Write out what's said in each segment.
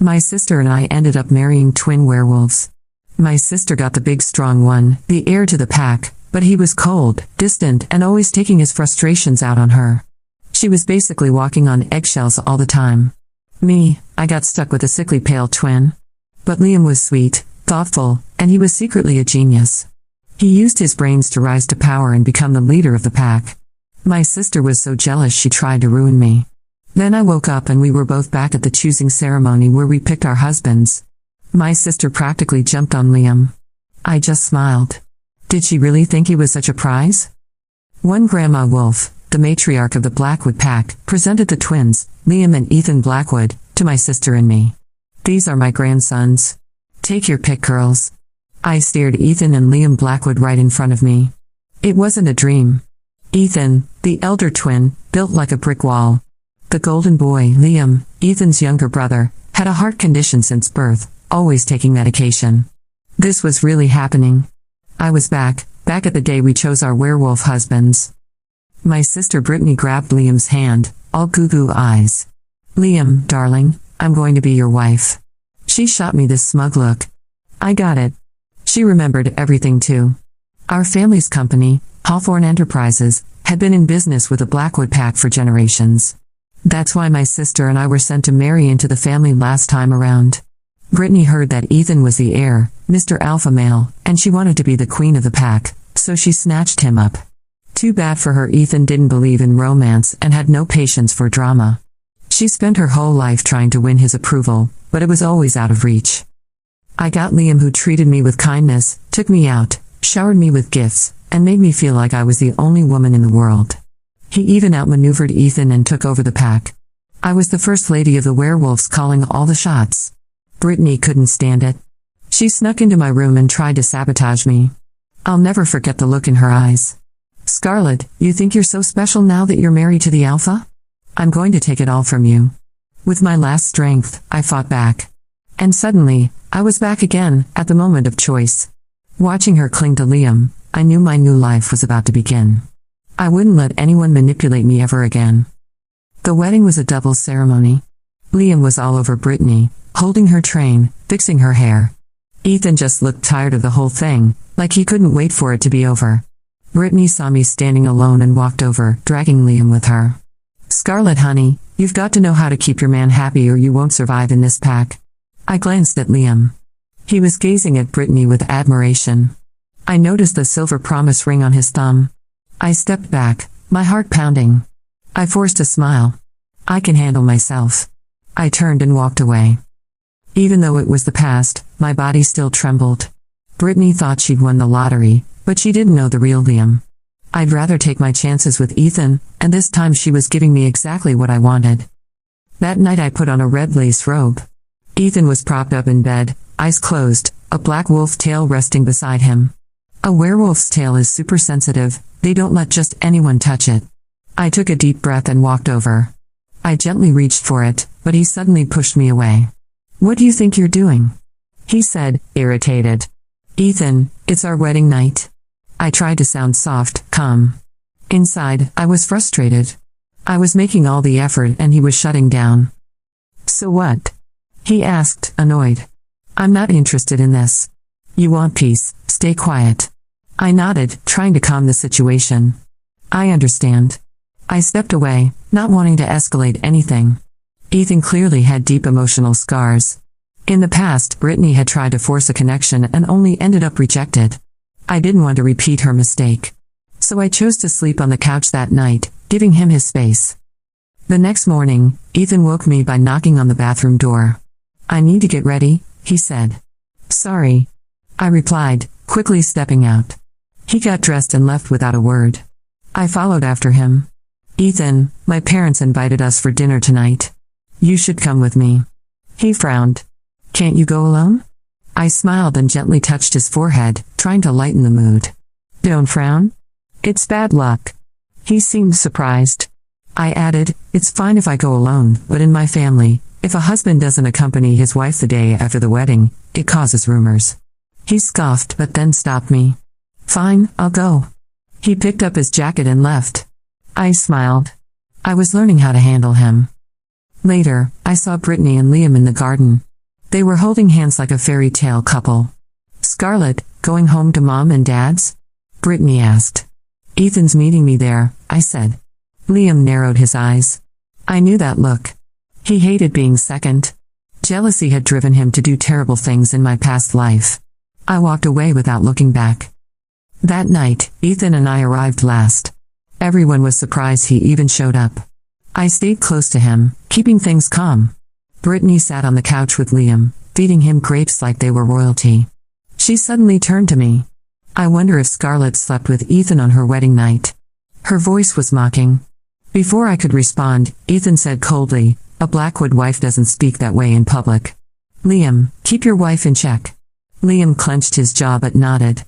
My sister and I ended up marrying twin werewolves. My sister got the big strong one, the heir to the pack, but he was cold, distant, and always taking his frustrations out on her. She was basically walking on eggshells all the time. Me, I got stuck with a sickly pale twin. But Liam was sweet, thoughtful, and he was secretly a genius. He used his brains to rise to power and become the leader of the pack. My sister was so jealous she tried to ruin me. Then I woke up and we were both back at the choosing ceremony where we picked our husbands. My sister practically jumped on Liam. I just smiled. Did she really think he was such a prize? One Grandma Wolf, the matriarch of the Blackwood pack, presented the twins, Liam and Ethan Blackwood, to my sister and me. These are my grandsons. Take your pick, girls. I stared Ethan and Liam Blackwood right in front of me. It wasn't a dream. Ethan, the elder twin, built like a brick wall. The golden boy, Liam, Ethan's younger brother, had a heart condition since birth, always taking medication. This was really happening. I was back at the day we chose our werewolf husbands. My sister Brittany grabbed Liam's hand, all goo-goo eyes. Liam, darling, I'm going to be your wife. She shot me this smug look. I got it. She remembered everything too. Our family's company, Hawthorne Enterprises, had been in business with the Blackwood pack for generations. That's why my sister and I were sent to marry into the family last time around. Brittany heard that Ethan was the heir, Mr. Alpha Male, and she wanted to be the queen of the pack, so she snatched him up. Too bad for her, Ethan didn't believe in romance and had no patience for drama. She spent her whole life trying to win his approval, but it was always out of reach. I got Liam, who treated me with kindness, took me out, showered me with gifts, and made me feel like I was the only woman in the world. He even outmaneuvered Ethan and took over the pack. I was the first lady of the werewolves, calling all the shots. Brittany couldn't stand it. She snuck into my room and tried to sabotage me. I'll never forget the look in her eyes. Scarlet, you think you're so special now that you're married to the Alpha? I'm going to take it all from you. With my last strength, I fought back. And suddenly, I was back again, at the moment of choice. Watching her cling to Liam, I knew my new life was about to begin. I wouldn't let anyone manipulate me ever again. The wedding was a double ceremony. Liam was all over Brittany, holding her train, fixing her hair. Ethan just looked tired of the whole thing, like he couldn't wait for it to be over. Brittany saw me standing alone and walked over, dragging Liam with her. Scarlet, honey, you've got to know how to keep your man happy or you won't survive in this pack. I glanced at Liam. He was gazing at Brittany with admiration. I noticed the silver promise ring on his thumb. I stepped back, my heart pounding. I forced a smile. I can handle myself. I turned and walked away. Even though it was the past, my body still trembled. Brittany thought she'd won the lottery, but she didn't know the real Liam. I'd rather take my chances with Ethan, and this time she was giving me exactly what I wanted. That night I put on a red lace robe. Ethan was propped up in bed, eyes closed, a black wolf tail resting beside him. A werewolf's tail is super sensitive, they don't let just anyone touch it. I took a deep breath and walked over. I gently reached for it, but he suddenly pushed me away. What do you think you're doing? He said, irritated. Ethan, it's our wedding night. I tried to sound soft, calm. Inside, I was frustrated. I was making all the effort and he was shutting down. So what? He asked, annoyed. I'm not interested in this. You want peace, stay quiet. I nodded, trying to calm the situation. I understand. I stepped away, not wanting to escalate anything. Ethan clearly had deep emotional scars. In the past, Brittany had tried to force a connection and only ended up rejected. I didn't want to repeat her mistake. So I chose to sleep on the couch that night, giving him his space. The next morning, Ethan woke me by knocking on the bathroom door. I need to get ready, he said. Sorry. I replied, quickly stepping out. He got dressed and left without a word. I followed after him. Ethan, my parents invited us for dinner tonight. You should come with me. He frowned. Can't you go alone? I smiled and gently touched his forehead, trying to lighten the mood. Don't frown. It's bad luck. He seemed surprised. I added, it's fine if I go alone, but in my family, if a husband doesn't accompany his wife the day after the wedding, it causes rumors. He scoffed but then stopped me. Fine, I'll go. He picked up his jacket and left. I smiled. I was learning how to handle him. Later, I saw Brittany and Liam in the garden. They were holding hands like a fairy tale couple. "Scarlett, going home to Mom and Dad's?" Brittany asked. "Ethan's meeting me there," I said. Liam narrowed his eyes. I knew that look. He hated being second. Jealousy had driven him to do terrible things in my past life. I walked away without looking back. That night, Ethan and I arrived last. Everyone was surprised he even showed up. I stayed close to him, keeping things calm. Brittany sat on the couch with Liam, feeding him grapes like they were royalty. She suddenly turned to me. "I wonder if Scarlett slept with Ethan on her wedding night." Her voice was mocking. Before I could respond, Ethan said coldly, "A Blackwood wife doesn't speak that way in public. Liam, keep your wife in check." Liam clenched his jaw but nodded.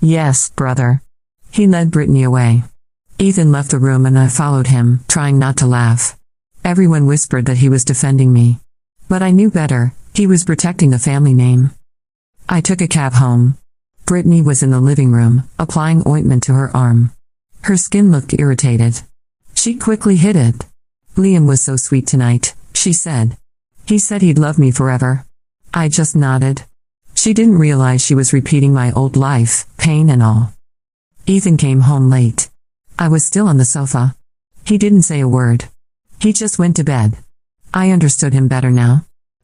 "Yes, brother." He led Brittany away. Ethan left the room and I followed him, trying not to laugh. Everyone whispered that he was defending me. But I knew better, he was protecting the family name. I took a cab home. Brittany was in the living room, applying ointment to her arm. Her skin looked irritated. She quickly hid it. "Liam was so sweet tonight," she said. "He said he'd love me forever." I just nodded. She didn't realize she was repeating my old life, pain and all. Ethan came home late. I was still on the sofa. He didn't say a word. He just went to bed. I understood him better now.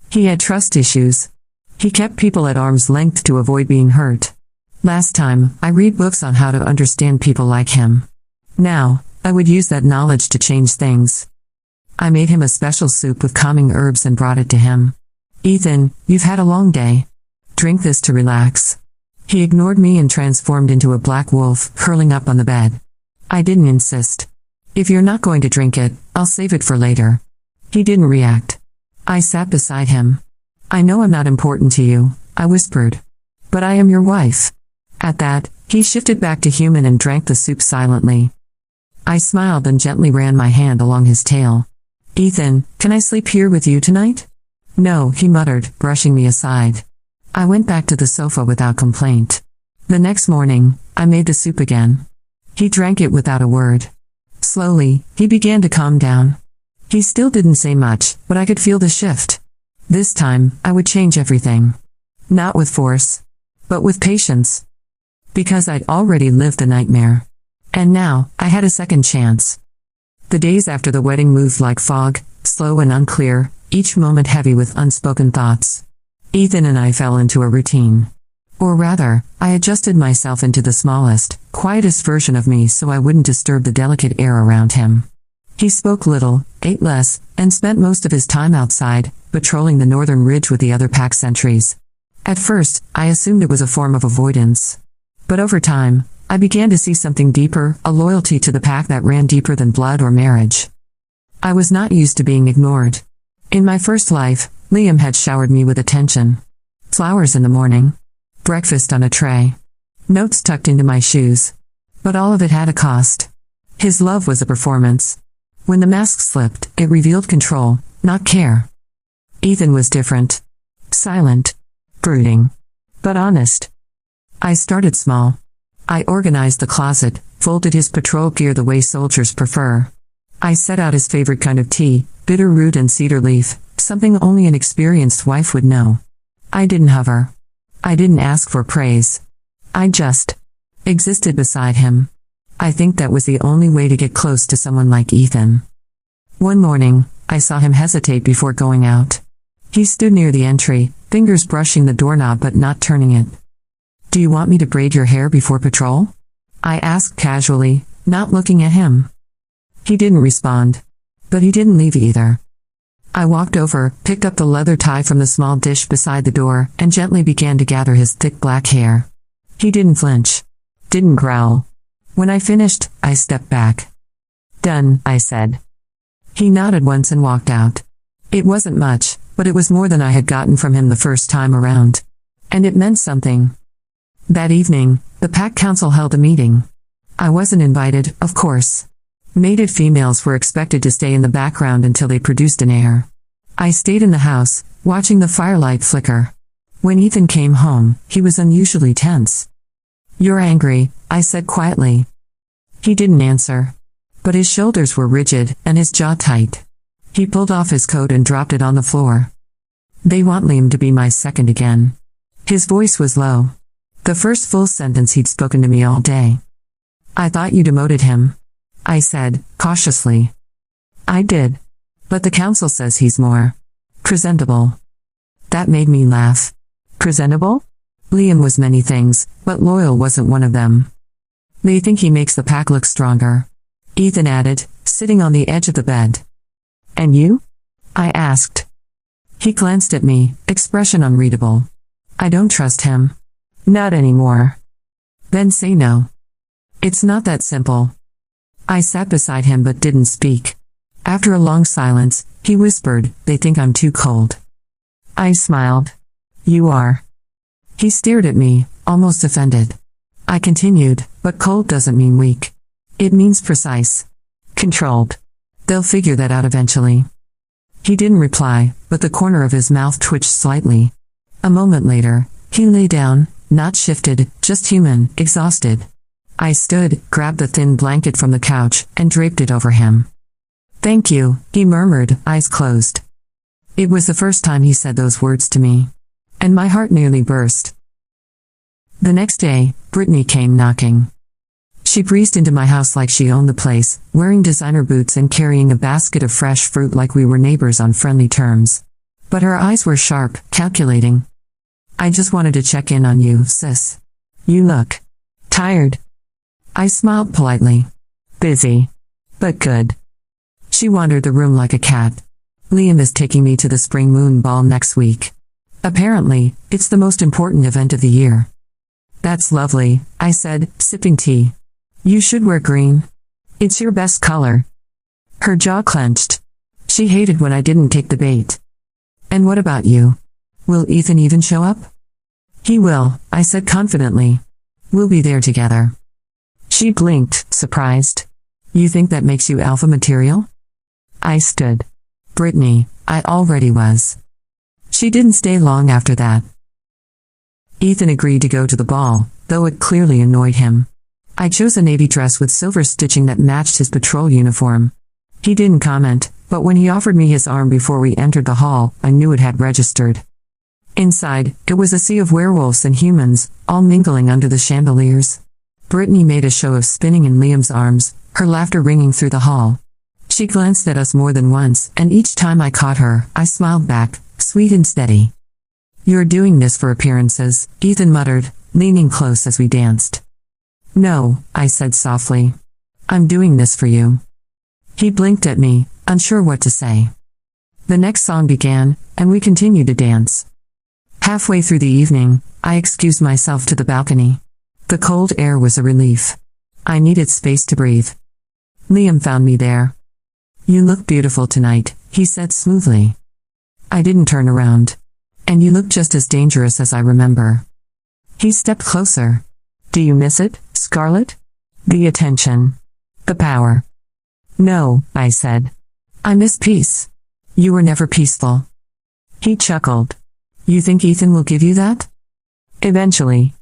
He had trust issues. He kept people at arm's length to avoid being hurt. Last time, I read books on how to understand people like him. Now, I would use that knowledge to change things. I made him a special soup with calming herbs and brought it to him. "Ethan, you've had a long day. Drink this to relax." He ignored me and transformed into a black wolf, curling up on the bed. I didn't insist. "If you're not going to drink it, I'll save it for later." He didn't react. I sat beside him. "I know I'm not important to you," I whispered. "But I am your wife." At that, he shifted back to human and drank the soup silently. I smiled and gently ran my hand along his tail. "Ethan, can I sleep here with you tonight?" "No," he muttered, brushing me aside. I went back to the sofa without complaint. The next morning, I made the soup again. He drank it without a word. Slowly, he began to calm down. He still didn't say much, but I could feel the shift. This time, I would change everything. Not with force, but with patience. Because I'd already lived the nightmare. And now, I had a second chance. The days after the wedding moved like fog, slow and unclear, each moment heavy with unspoken thoughts. Ethan and I fell into a routine. Or rather, I adjusted myself into the smallest, quietest version of me so I wouldn't disturb the delicate air around him. He spoke little, ate less, and spent most of his time outside, patrolling the northern ridge with the other pack sentries. At first, I assumed it was a form of avoidance. But over time, I began to see something deeper, a loyalty to the pack that ran deeper than blood or marriage. I was not used to being ignored. In my first life, Liam had showered me with attention. Flowers in the morning. Breakfast on a tray. Notes tucked into my shoes. But all of it had a cost. His love was a performance. When the mask slipped, it revealed control, not care. Ethan was different. Silent. Brooding. But honest. I started small. I organized the closet, folded his patrol gear the way soldiers prefer. I set out his favorite kind of tea, bitter root and cedar leaf, something only an experienced wife would know. I didn't hover. I didn't ask for praise. I just existed beside him. I think that was the only way to get close to someone like Ethan. One morning, I saw him hesitate before going out. He stood near the entry, fingers brushing the doorknob but not turning it. "Do you want me to braid your hair before patrol?" I asked casually, not looking at him. He didn't respond. But he didn't leave either. I walked over, picked up the leather tie from the small dish beside the door, and gently began to gather his thick black hair. He didn't flinch. Didn't growl. When I finished, I stepped back. "Done," I said. He nodded once and walked out. It wasn't much, but it was more than I had gotten from him the first time around. And it meant something. That evening, the pack council held a meeting. I wasn't invited, of course. Mated females were expected to stay in the background until they produced an heir. I stayed in the house, watching the firelight flicker. When Ethan came home, he was unusually tense. "You're angry," I said quietly. He didn't answer. But his shoulders were rigid, and his jaw tight. He pulled off his coat and dropped it on the floor. They want Liam to be my second again. His voice was low. The first full sentence he'd spoken to me all day. I thought you demoted him, I said, cautiously. I did. But the council says he's more presentable. That made me laugh. Presentable? Liam was many things, but loyal wasn't one of them. They think he makes the pack look stronger, Ethan added, sitting on the edge of the bed. And you? I asked. He glanced at me, expression unreadable. I don't trust him. Not anymore. Then say no. It's not that simple. I sat beside him but didn't speak. After a long silence, he whispered, they think I'm too cold. I smiled. You are. He stared at me, almost offended. I continued, but cold doesn't mean weak. It means precise. Controlled. They'll figure that out eventually. He didn't reply, but the corner of his mouth twitched slightly. A moment later, he lay down, not shifted, just human, exhausted. I stood, grabbed the thin blanket from the couch, and draped it over him. Thank you, he murmured, eyes closed. It was the first time he said those words to me. And my heart nearly burst. The next day, Brittany came knocking. She breezed into my house like she owned the place, wearing designer boots and carrying a basket of fresh fruit like we were neighbors on friendly terms. But her eyes were sharp, calculating. I just wanted to check in on you, sis. You look tired. I smiled politely. Busy. But good. She wandered the room like a cat. Liam is taking me to the Spring Moon Ball next week. Apparently, it's the most important event of the year. That's lovely, I said, sipping tea. You should wear green. It's your best color. Her jaw clenched. She hated when I didn't take the bait. And what about you? Will Ethan even show up? He will, I said confidently. We'll be there together. She blinked, surprised. You think that makes you alpha material? I stood. Brittany, I already was. She didn't stay long after that. Ethan agreed to go to the ball, though it clearly annoyed him. I chose a navy dress with silver stitching that matched his patrol uniform. He didn't comment, but when he offered me his arm before we entered the hall, I knew it had registered. Inside, it was a sea of werewolves and humans, all mingling under the chandeliers. Brittany made a show of spinning in Liam's arms, her laughter ringing through the hall. She glanced at us more than once, and each time I caught her, I smiled back, sweet and steady. You're doing this for appearances, Ethan muttered, leaning close as we danced. No, I said softly. I'm doing this for you. He blinked at me, unsure what to say. The next song began, and we continued to dance. Halfway through the evening, I excused myself to the balcony. The cold air was a relief. I needed space to breathe. Liam found me there. You look beautiful tonight, he said smoothly. I didn't turn around. And you look just as dangerous as I remember. He stepped closer. Do you miss it, Scarlett? The attention. The power. No, I said. I miss peace. You were never peaceful. He chuckled. You think Ethan will give you that? Eventually.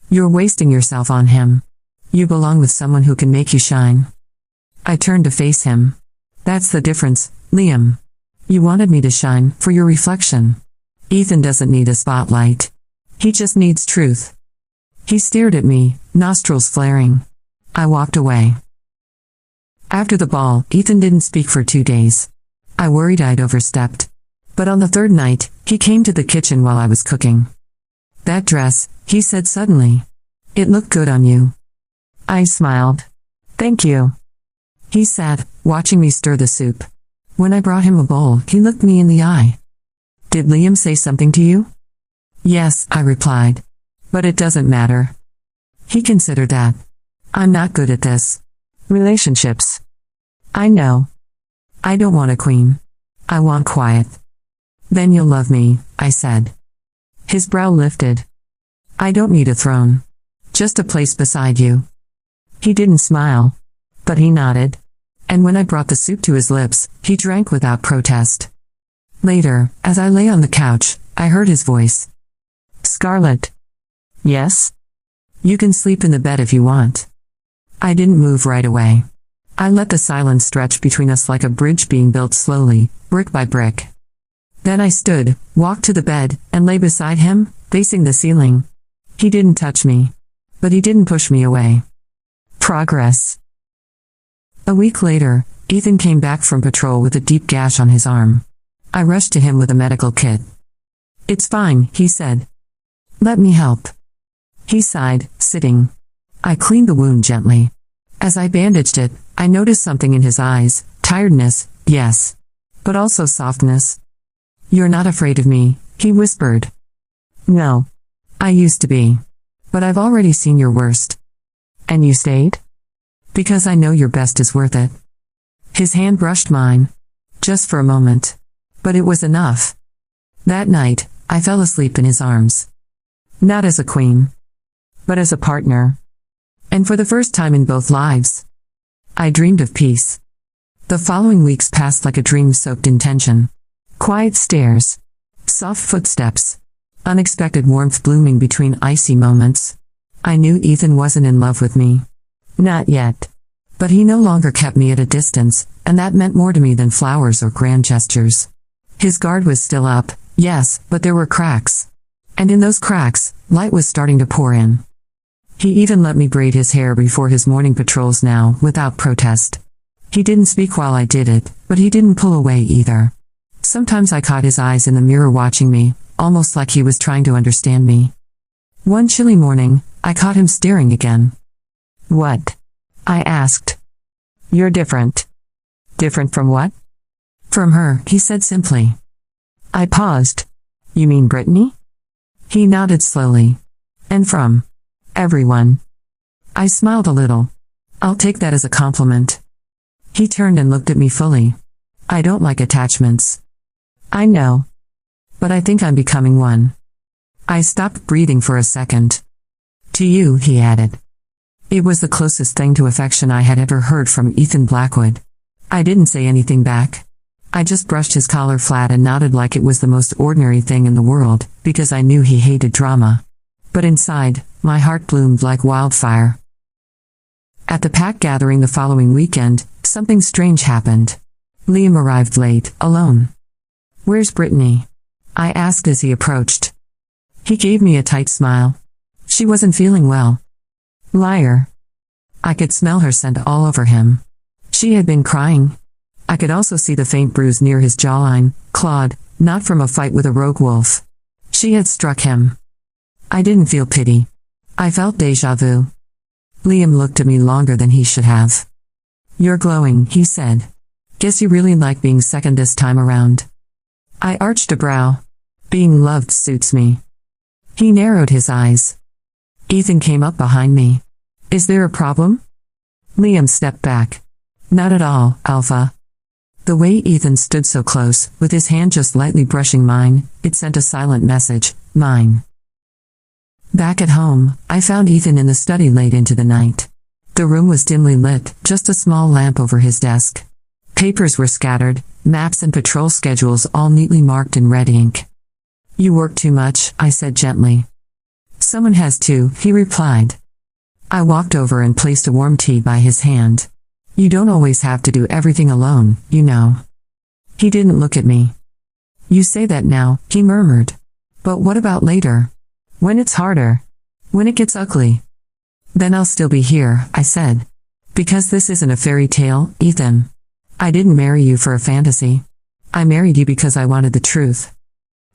You're wasting yourself on him. You belong with someone who can make you shine. I turned to face him. That's the difference, Liam. You wanted me to shine, for your reflection. Ethan doesn't need a spotlight. He just needs truth. He stared at me, nostrils flaring. I walked away. After the ball, Ethan didn't speak for 2 days. I worried I'd overstepped. But on the third night, he came to the kitchen while I was cooking. That dress, he said suddenly. It looked good on you. I smiled. Thank you. He sat, watching me stir the soup. When I brought him a bowl, he looked me in the eye. Did Liam say something to you? Yes, I replied. But it doesn't matter. He considered that. I'm not good at this. Relationships. I know. I don't want a queen. I want quiet. Then you'll love me, I said. His brow lifted. I don't need a throne. Just a place beside you. He didn't smile. But he nodded. And when I brought the soup to his lips, he drank without protest. Later, as I lay on the couch, I heard his voice. Scarlett. Yes? You can sleep in the bed if you want. I didn't move right away. I let the silence stretch between us like a bridge being built slowly, brick by brick. Then I stood, walked to the bed, and lay beside him, facing the ceiling. He didn't touch me. But he didn't push me away. Progress. A week later, Ethan came back from patrol with a deep gash on his arm. I rushed to him with a medical kit. "It's fine," he said. "Let me help." He sighed, sitting. I cleaned the wound gently. As I bandaged it, I noticed something in his eyes, tiredness, yes. But also softness. "You're not afraid of me," he whispered. "No. I used to be. But I've already seen your worst." "And you stayed?" "Because I know your best is worth it." His hand brushed mine. Just for a moment. But it was enough. That night, I fell asleep in his arms. Not as a queen. But as a partner. And for the first time in both lives, I dreamed of peace. The following weeks passed like a dream soaked in tension. Quiet stairs. Soft footsteps. Unexpected warmth blooming between icy moments. I knew Ethan wasn't in love with me. Not yet. But he no longer kept me at a distance, and that meant more to me than flowers or grand gestures. His guard was still up, yes, but there were cracks. And in those cracks, light was starting to pour in. He even let me braid his hair before his morning patrols now, without protest. He didn't speak while I did it, but he didn't pull away either. Sometimes I caught his eyes in the mirror watching me, almost like he was trying to understand me. One chilly morning, I caught him staring again. "What?" I asked. "You're different." "Different from what?" "From her," he said simply. I paused. "You mean Brittany?" He nodded slowly. "And from everyone." I smiled a little. "I'll take that as a compliment." He turned and looked at me fully. "I don't like attachments." "I know. But I think I'm becoming one." I stopped breathing for a second. "To you," he added. It was the closest thing to affection I had ever heard from Ethan Blackwood. I didn't say anything back. I just brushed his collar flat and nodded like it was the most ordinary thing in the world, because I knew he hated drama. But inside, my heart bloomed like wildfire. At the pack gathering the following weekend, something strange happened. Liam arrived late, alone. "Where's Brittany?" I asked as he approached. He gave me a tight smile. She wasn't feeling well. Liar. I could smell her scent all over him. She had been crying. I could also see the faint bruise near his jawline, clawed, not from a fight with a rogue wolf. She had struck him. I didn't feel pity. I felt déjà vu. Liam looked at me longer than he should have. "You're glowing," he said. "Guess you really like being second this time around." I arched a brow. Being loved suits me. He narrowed his eyes. Ethan came up behind me. "Is there a problem?" Liam stepped back. "Not at all, Alpha." The way Ethan stood so close, with his hand just lightly brushing mine, it sent a silent message, mine. Back at home, I found Ethan in the study late into the night. The room was dimly lit, just a small lamp over his desk. Papers were scattered, maps and patrol schedules all neatly marked in red ink. "You work too much," I said gently. "Someone has to," he replied. I walked over and placed a warm tea by his hand. "You don't always have to do everything alone, you know." He didn't look at me. "You say that now," he murmured. "But what about later? When it's harder? When it gets ugly?" "Then I'll still be here," I said. "Because this isn't a fairy tale, Ethan. I didn't marry you for a fantasy. I married you because I wanted the truth."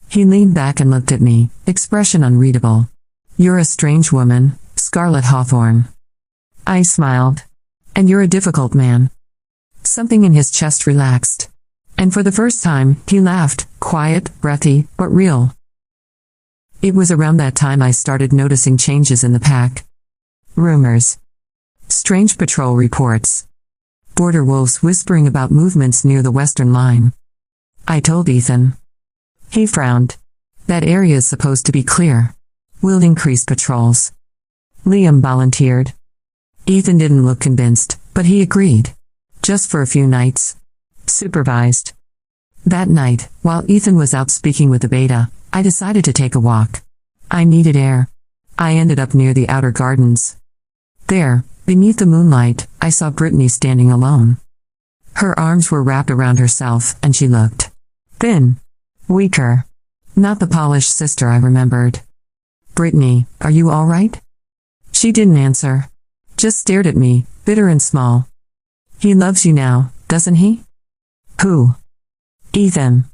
He leaned back and looked at me, expression unreadable. "You're a strange woman, Scarlett Hawthorne." I smiled. "And you're a difficult man." Something in his chest relaxed. And for the first time, he laughed, quiet, breathy, but real. It was around that time I started noticing changes in the pack. Rumors. Strange patrol reports. Border wolves whispering about movements near the western line. I told Ethan. He frowned. "That area is supposed to be clear. We'll increase patrols." Liam volunteered. Ethan didn't look convinced, but he agreed. Just for a few nights. Supervised. That night, while Ethan was out speaking with the beta, I decided to take a walk. I needed air. I ended up near the outer gardens. There, beneath the moonlight, I saw Brittany standing alone. Her arms were wrapped around herself, and she looked thin. Weaker. Not the polished sister I remembered. Brittany, are you all right? She didn't answer. Just stared at me, bitter and small. He loves you now, doesn't he? Who? Ethan.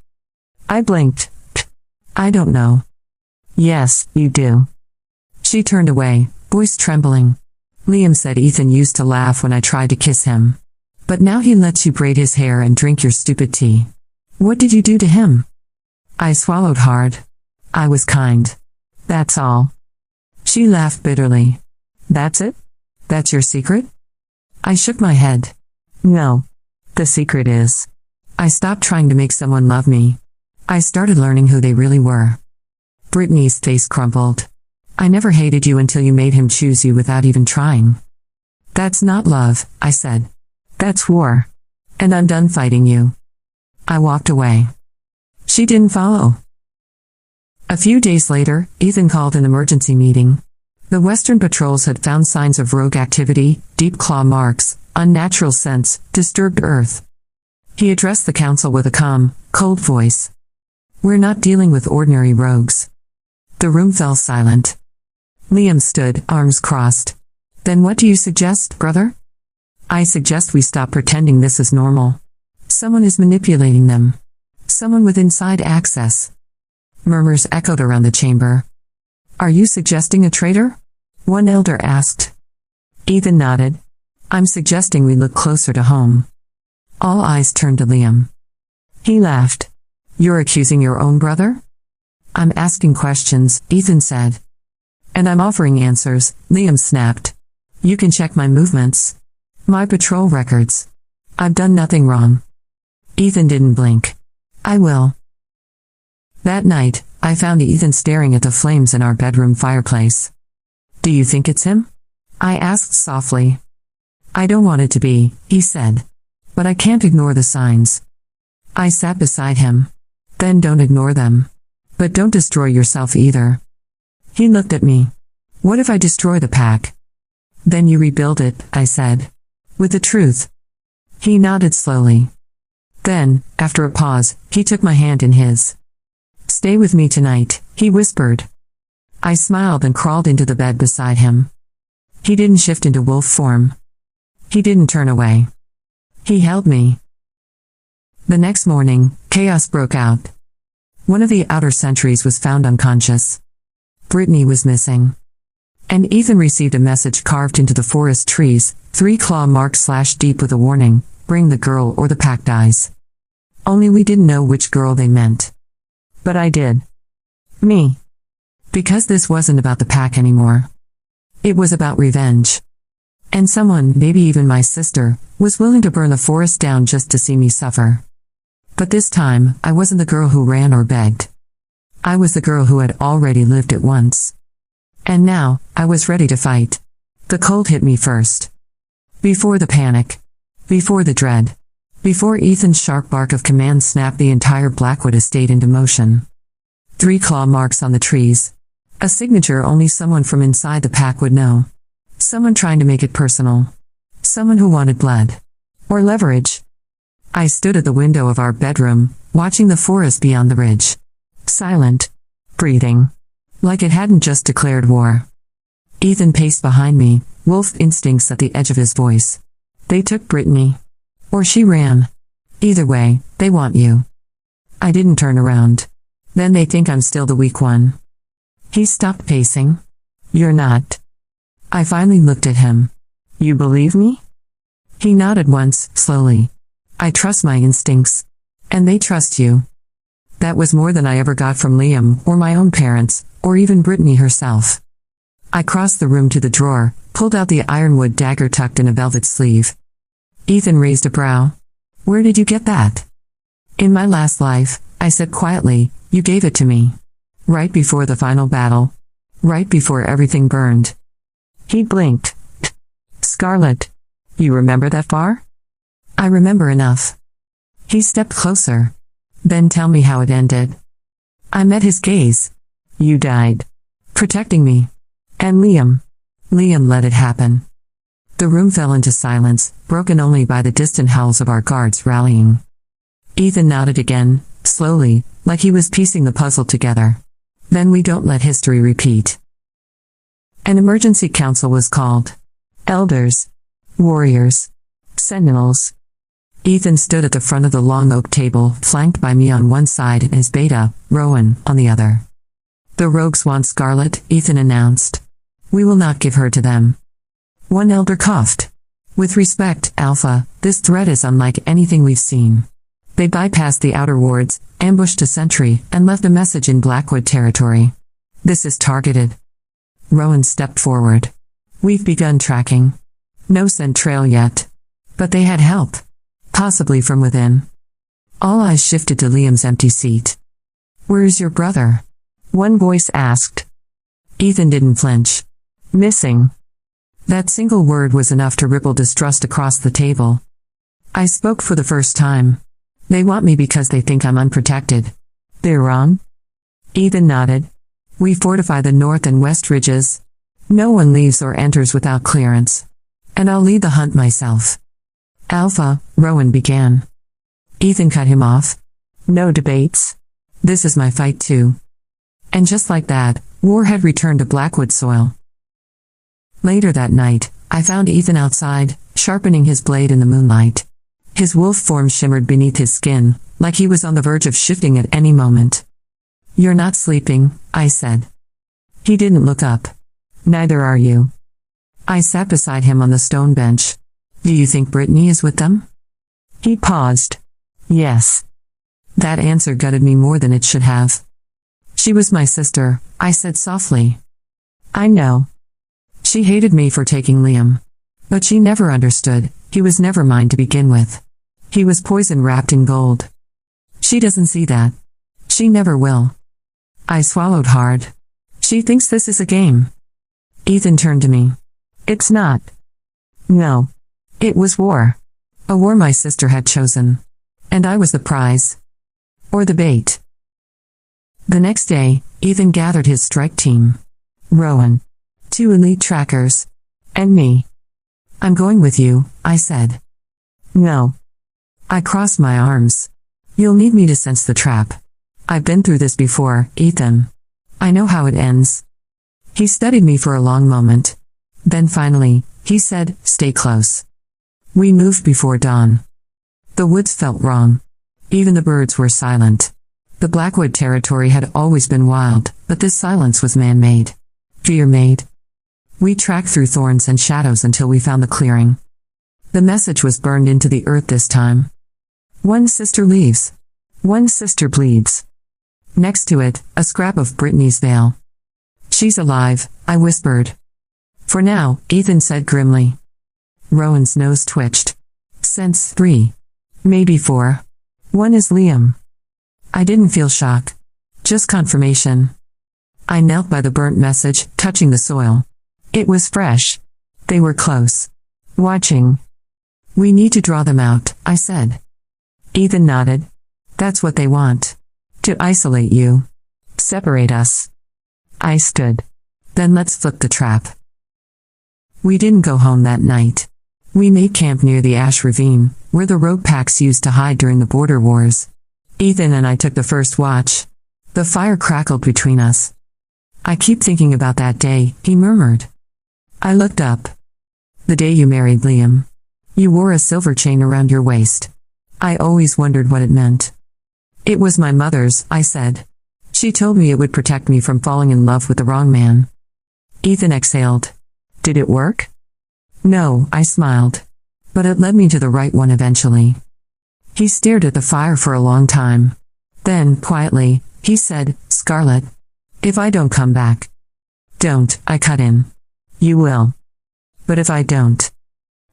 I blinked. I don't know. Yes, you do. She turned away, voice trembling. Liam said Ethan used to laugh when I tried to kiss him. But now he lets you braid his hair and drink your stupid tea. What did you do to him? I swallowed hard. I was kind. That's all. She laughed bitterly. That's it? That's your secret? I shook my head. No. The secret is, I stopped trying to make someone love me. I started learning who they really were. Brittany's face crumpled. I never hated you until you made him choose you without even trying. That's not love, I said. That's war. And I'm done fighting you. I walked away. She didn't follow. A few days later, Ethan called an emergency meeting. The Western patrols had found signs of rogue activity, deep claw marks, unnatural scents, disturbed earth. He addressed the council with a calm, cold voice. We're not dealing with ordinary rogues. The room fell silent. Liam stood, arms crossed. Then what do you suggest, brother? I suggest we stop pretending this is normal. Someone is manipulating them. Someone with inside access. Murmurs echoed around the chamber. Are you suggesting a traitor? One elder asked. Ethan nodded. I'm suggesting we look closer to home. All eyes turned to Liam. He laughed. You're accusing your own brother? I'm asking questions, Ethan said. And I'm offering answers, Liam snapped. You can check my movements. My patrol records. I've done nothing wrong. Ethan didn't blink. I will. That night, I found Ethan staring at the flames in our bedroom fireplace. Do you think it's him? I asked softly. I don't want it to be, he said. But I can't ignore the signs. I sat beside him. Then don't ignore them. But don't destroy yourself either. He looked at me. What if I destroy the pack? Then you rebuild it, I said. With the truth. He nodded slowly. Then, after a pause, he took my hand in his. Stay with me tonight, he whispered. I smiled and crawled into the bed beside him. He didn't shift into wolf form. He didn't turn away. He held me. The next morning, chaos broke out. One of the outer sentries was found unconscious. Brittany was missing. And Ethan received a message carved into the forest trees, 3 claw marks slashed deep with a warning, bring the girl or the pack dies. Only we didn't know which girl they meant. But I did. Me. Because this wasn't about the pack anymore. It was about revenge. And someone, maybe even my sister, was willing to burn the forest down just to see me suffer. But this time, I wasn't the girl who ran or begged. I was the girl who had already lived it once. And now, I was ready to fight. The cold hit me first. Before the panic. Before the dread. Before Ethan's sharp bark of command snapped the entire Blackwood estate into motion. 3 claw marks on the trees. A signature only someone from inside the pack would know. Someone trying to make it personal. Someone who wanted blood. Or leverage. I stood at the window of our bedroom, watching the forest beyond the ridge. Silent. Breathing. Like it hadn't just declared war. Ethan paced behind me, wolf instincts at the edge of his voice. They took Brittany. Or she ran. Either way, they want you. I didn't turn around. Then they think I'm still the weak one. He stopped pacing. You're not. I finally looked at him. You believe me? He nodded once, slowly. I trust my instincts. And they trust you. That was more than I ever got from Liam, or my own parents, or even Brittany herself. I crossed the room to the drawer, pulled out the ironwood dagger tucked in a velvet sleeve. Ethan raised a brow. Where did you get that? In my last life, I said quietly, you gave it to me. Right before the final battle. Right before everything burned. He blinked. Scarlet. You remember that far? I remember enough. He stepped closer. Then tell me how it ended. I met his gaze. You died. Protecting me. And Liam. Liam let it happen. The room fell into silence, broken only by the distant howls of our guards rallying. Ethan nodded again, slowly, like he was piecing the puzzle together. Then we don't let history repeat. An emergency council was called. Elders, warriors, sentinels. Ethan stood at the front of the long oak table, flanked by me on one side and his beta, Rowan, on the other. The rogues want Scarlet, Ethan announced. We will not give her to them. One elder coughed. With respect, Alpha, this threat is unlike anything we've seen. They bypassed the outer wards, ambushed a sentry, and left a message in Blackwood territory. This is targeted. Rowan stepped forward. We've begun tracking. No scent trail yet. But they had help. Possibly from within. All eyes shifted to Liam's empty seat. Where is your brother? One voice asked. Ethan didn't flinch. Missing. That single word was enough to ripple distrust across the table. I spoke for the first time. They want me because they think I'm unprotected. They're wrong? Ethan nodded. We fortify the north and west ridges. No one leaves or enters without clearance. And I'll lead the hunt myself. Alpha, Rowan began. Ethan cut him off. No debates. This is my fight too. And just like that, war had returned to Blackwood soil. Later that night, I found Ethan outside, sharpening his blade in the moonlight. His wolf form shimmered beneath his skin, like he was on the verge of shifting at any moment. You're not sleeping, I said. He didn't look up. Neither are you. I sat beside him on the stone bench. Do you think Brittany is with them? He paused. Yes. That answer gutted me more than it should have. She was my sister, I said softly. I know. She hated me for taking Liam. But she never understood, he was never mine to begin with. He was poison wrapped in gold. She doesn't see that. She never will. I swallowed hard. She thinks this is a game. Ethan turned to me. It's not. No. It was war. A war my sister had chosen. And I was the prize. Or the bait. The next day, Ethan gathered his strike team. Rowan. 2 elite trackers. And me. I'm going with you, I said. No. I crossed my arms. You'll need me to sense the trap. I've been through this before, Ethan. I know how it ends. He studied me for a long moment. Then finally, he said, stay close. We moved before dawn. The woods felt wrong. Even the birds were silent. The Blackwood territory had always been wild, but this silence was man-made. Fear-made. We tracked through thorns and shadows until we found the clearing. The message was burned into the earth this time. One sister leaves. One sister bleeds. Next to it, a scrap of Brittany's veil. She's alive, I whispered. For now, Ethan said grimly. Rowan's nose twitched. Sense 3. Maybe 4. One is Liam. I didn't feel shock. Just confirmation. I knelt by the burnt message, touching the soil. It was fresh. They were close. Watching. We need to draw them out, I said. Ethan nodded. That's what they want. To isolate you. Separate us. I stood. Then let's flip the trap. We didn't go home that night. We made camp near the Ash Ravine, where the rogue packs used to hide during the border wars. Ethan and I took the first watch. The fire crackled between us. I keep thinking about that day, he murmured. I looked up. The day you married Liam. You wore a silver chain around your waist. I always wondered what it meant. It was my mother's, I said. She told me it would protect me from falling in love with the wrong man. Ethan exhaled. Did it work? No, I smiled. But it led me to the right one eventually. He stared at the fire for a long time. Then, quietly, he said, Scarlet. If I don't come back. Don't, I cut in. You will. But if I don't.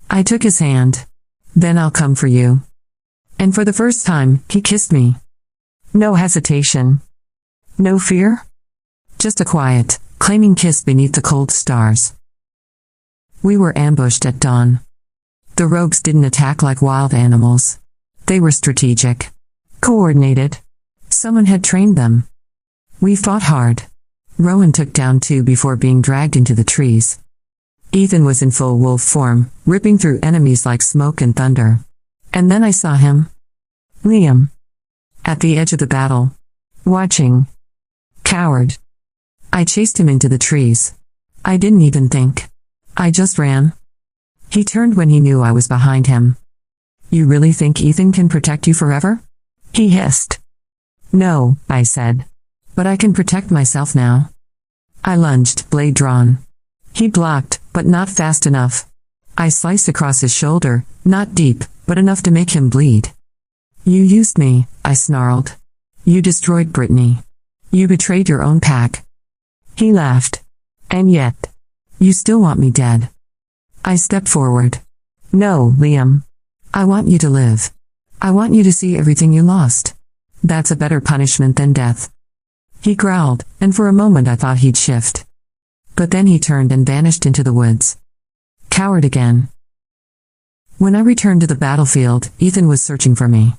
I took his hand. Then I'll come for you. And for the first time, he kissed me. No hesitation. No fear? Just a quiet, claiming kiss beneath the cold stars. We were ambushed at dawn. The rogues didn't attack like wild animals. They were strategic. Coordinated. Someone had trained them. We fought hard. Rowan took down 2 before being dragged into the trees. Ethan was in full wolf form, ripping through enemies like smoke and thunder. And then I saw him. Liam. At the edge of the battle. Watching. Coward. I chased him into the trees. I didn't even think. I just ran. He turned when he knew I was behind him. You really think Ethan can protect you forever? He hissed. No, I said. But I can protect myself now. I lunged, blade drawn. He blocked, but not fast enough. I sliced across his shoulder, not deep, but enough to make him bleed. You used me, I snarled. You destroyed Brittany. You betrayed your own pack. He laughed. And yet, you still want me dead. I stepped forward. No, Liam. I want you to live. I want you to see everything you lost. That's a better punishment than death. He growled, and for a moment I thought he'd shift. But then he turned and vanished into the woods. Coward again. When I returned to the battlefield, Ethan was searching for me.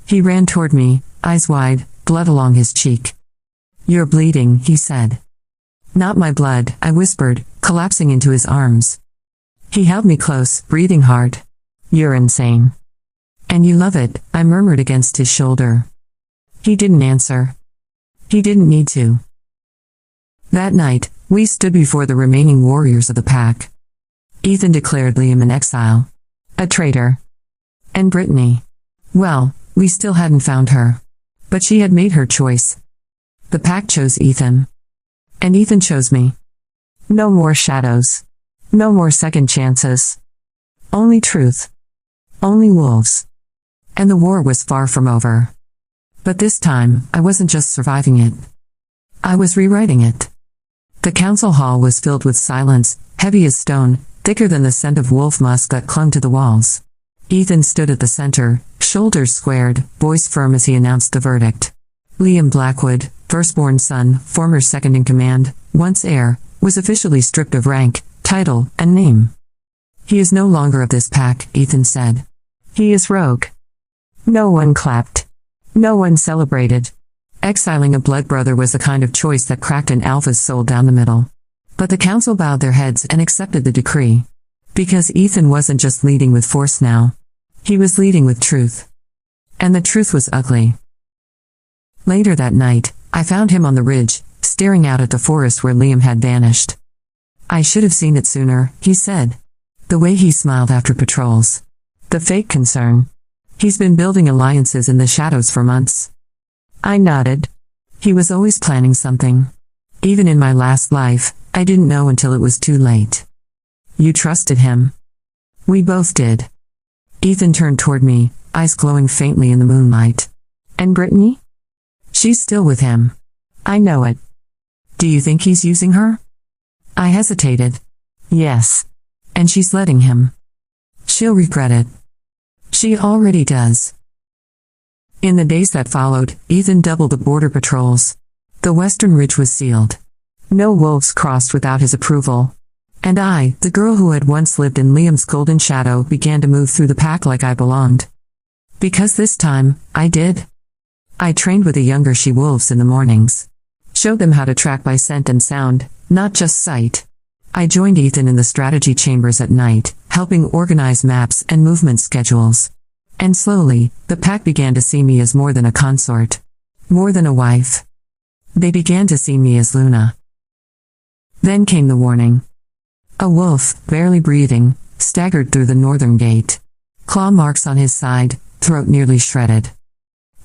He ran toward me, eyes wide, blood along his cheek. You're bleeding, he said. Not my blood, I whispered, collapsing into his arms. He held me close, breathing hard. You're insane. And you love it, I murmured against his shoulder. He didn't answer. He didn't need to. That night, we stood before the remaining warriors of the pack. Ethan declared Liam in exile. A traitor. And Brittany. Well, we still hadn't found her. But she had made her choice. The pack chose Ethan. And Ethan chose me. No more shadows. No more second chances. Only truth. Only wolves. And the war was far from over. But this time, I wasn't just surviving it. I was rewriting it. The council hall was filled with silence, heavy as stone, thicker than the scent of wolf musk that clung to the walls. Ethan stood at the center, shoulders squared, voice firm as he announced the verdict. Liam Blackwood, firstborn son, former second-in-command, once heir, was officially stripped of rank, title, and name. He is no longer of this pack, Ethan said. He is rogue. No one clapped. No one celebrated. Exiling a blood brother was the kind of choice that cracked an alpha's soul down the middle. But the council bowed their heads and accepted the decree. Because Ethan wasn't just leading with force now. He was leading with truth. And the truth was ugly. Later that night, I found him on the ridge, staring out at the forest where Liam had vanished. I should have seen it sooner, he said. The way he smiled after patrols. The fake concern. He's been building alliances in the shadows for months. I nodded. He was always planning something. Even in my last life, I didn't know until it was too late. You trusted him. We both did. Ethan turned toward me, eyes glowing faintly in the moonlight. And Brittany? She's still with him. I know it. Do you think he's using her? I hesitated. Yes. And she's letting him. She'll regret it. She already does. In the days that followed, Ethan doubled the border patrols. The western ridge was sealed. No wolves crossed without his approval. And I, the girl who had once lived in Liam's golden shadow, began to move through the pack like I belonged. Because this time, I did. I trained with the younger she-wolves in the mornings. Showed them how to track by scent and sound, not just sight. I joined Ethan in the strategy chambers at night, helping organize maps and movement schedules. And slowly, the pack began to see me as more than a consort. More than a wife. They began to see me as Luna. Then came the warning. A wolf, barely breathing, staggered through the northern gate. Claw marks on his side, throat nearly shredded.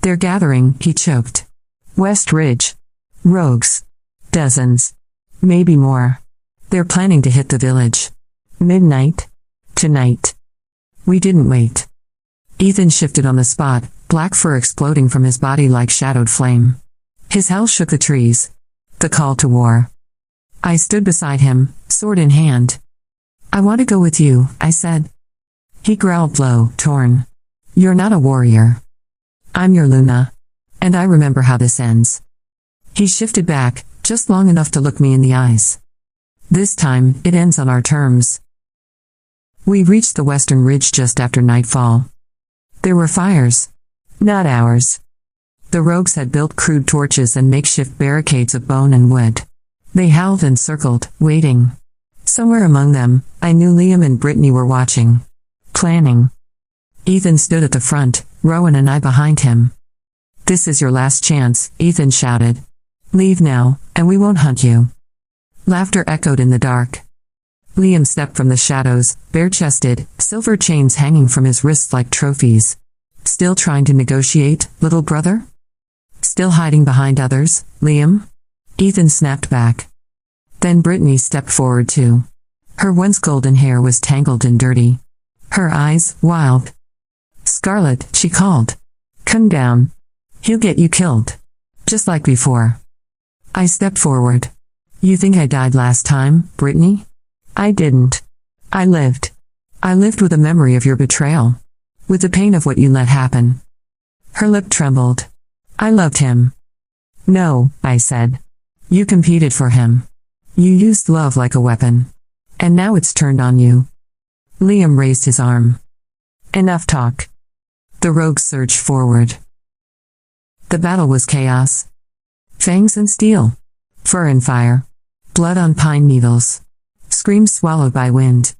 They're gathering, he choked. West Ridge. Rogues. Dozens. Maybe more. They're planning to hit the village. Midnight. Tonight. We didn't wait. Ethan shifted on the spot, black fur exploding from his body like shadowed flame. His howl shook the trees. The call to war. I stood beside him, sword in hand. I want to go with you, I said. He growled low, torn. You're not a warrior. I'm your Luna. And I remember how this ends. He shifted back, just long enough to look me in the eyes. This time, it ends on our terms. We reached the western ridge just after nightfall. There were fires. Not ours. The rogues had built crude torches and makeshift barricades of bone and wood. They howled and circled, waiting. Somewhere among them, I knew Liam and Brittany were watching. Planning. Ethan stood at the front, Rowan and I behind him. This is your last chance, Ethan shouted. Leave now, and we won't hunt you. Laughter echoed in the dark. Liam stepped from the shadows, bare-chested, silver chains hanging from his wrists like trophies. Still trying to negotiate, little brother? Still hiding behind others, Liam? Ethan snapped back. Then Brittany stepped forward too. Her once golden hair was tangled and dirty. Her eyes, wild. Scarlet, she called. Come down. He'll get you killed. Just like before. I stepped forward. You think I died last time, Brittany? I didn't. I lived. I lived with a memory of your betrayal. With the pain of what you let happen. Her lip trembled. I loved him. No, I said. You competed for him. You used love like a weapon. And now it's turned on you. Liam raised his arm. Enough talk. The rogue surged forward. The battle was chaos. Fangs and steel. Fur and fire. Blood on pine needles. Screams swallowed by wind.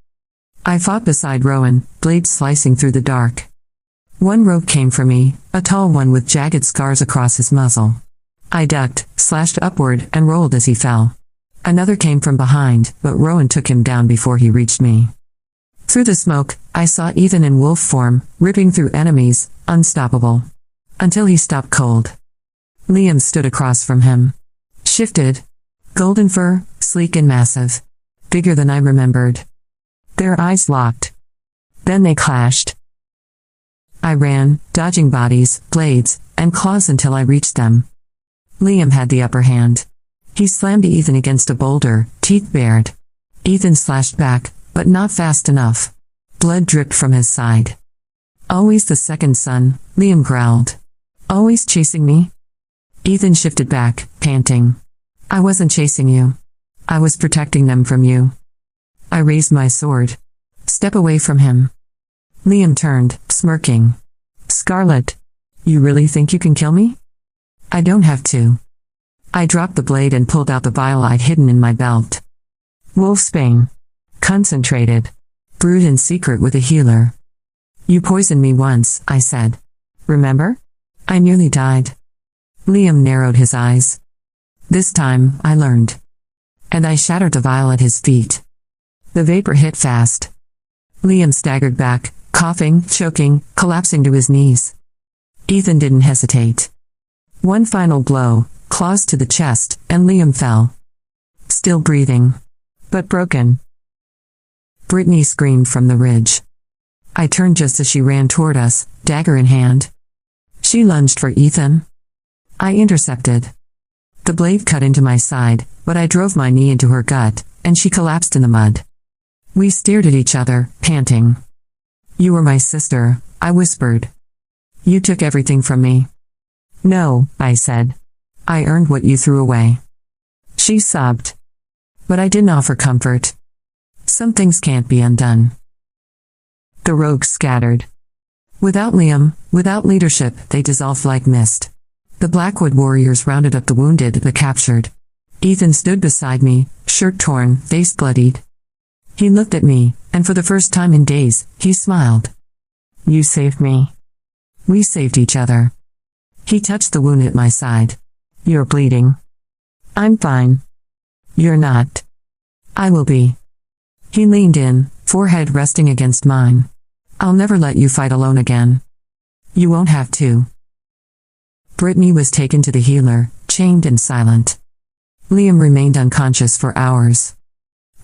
I fought beside Rowan, blades slicing through the dark. One rogue came for me, a tall one with jagged scars across his muzzle. I ducked, slashed upward, and rolled as he fell. Another came from behind, but Rowan took him down before he reached me. Through the smoke, I saw Ethan in wolf form, ripping through enemies, unstoppable. Until he stopped cold. Liam stood across from him. Shifted. Golden fur, sleek and massive. Bigger than I remembered. Their eyes locked. Then they clashed. I ran, dodging bodies, blades, and claws until I reached them. Liam had the upper hand. He slammed Ethan against a boulder, teeth bared. Ethan slashed back, but not fast enough. Blood dripped from his side. Always the second son, Liam growled. Always chasing me? Ethan shifted back, panting. I wasn't chasing you. I was protecting them from you. I raised my sword. Step away from him. Liam turned, smirking. Scarlet. You really think you can kill me? I don't have to. I dropped the blade and pulled out the vial I'd hidden in my belt. Wolfsbane. Concentrated. Brewed in secret with a healer. You poisoned me once, I said. Remember? I nearly died. Liam narrowed his eyes. This time, I learned. And I shattered the vial at his feet. The vapor hit fast. Liam staggered back, coughing, choking, collapsing to his knees. Ethan didn't hesitate. One final blow, claws to the chest, and Liam fell. Still breathing. But broken. Brittany screamed from the ridge. I turned just as she ran toward us, dagger in hand. She lunged for Ethan. I intercepted. The blade cut into my side, but I drove my knee into her gut, and she collapsed in the mud. We stared at each other, panting. You were my sister, I whispered. You took everything from me. No, I said. I earned what you threw away. She sobbed. But I didn't offer comfort. Some things can't be undone. The rogues scattered. Without Liam, without leadership, they dissolved like mist. The Blackwood warriors rounded up the wounded but captured. Ethan stood beside me, shirt torn, face bloodied. He looked at me, and for the first time in days, he smiled. You saved me. We saved each other. He touched the wound at my side. You're bleeding. I'm fine. You're not. I will be. He leaned in, forehead resting against mine. I'll never let you fight alone again. You won't have to. Brittany was taken to the healer, chained and silent. Liam remained unconscious for hours.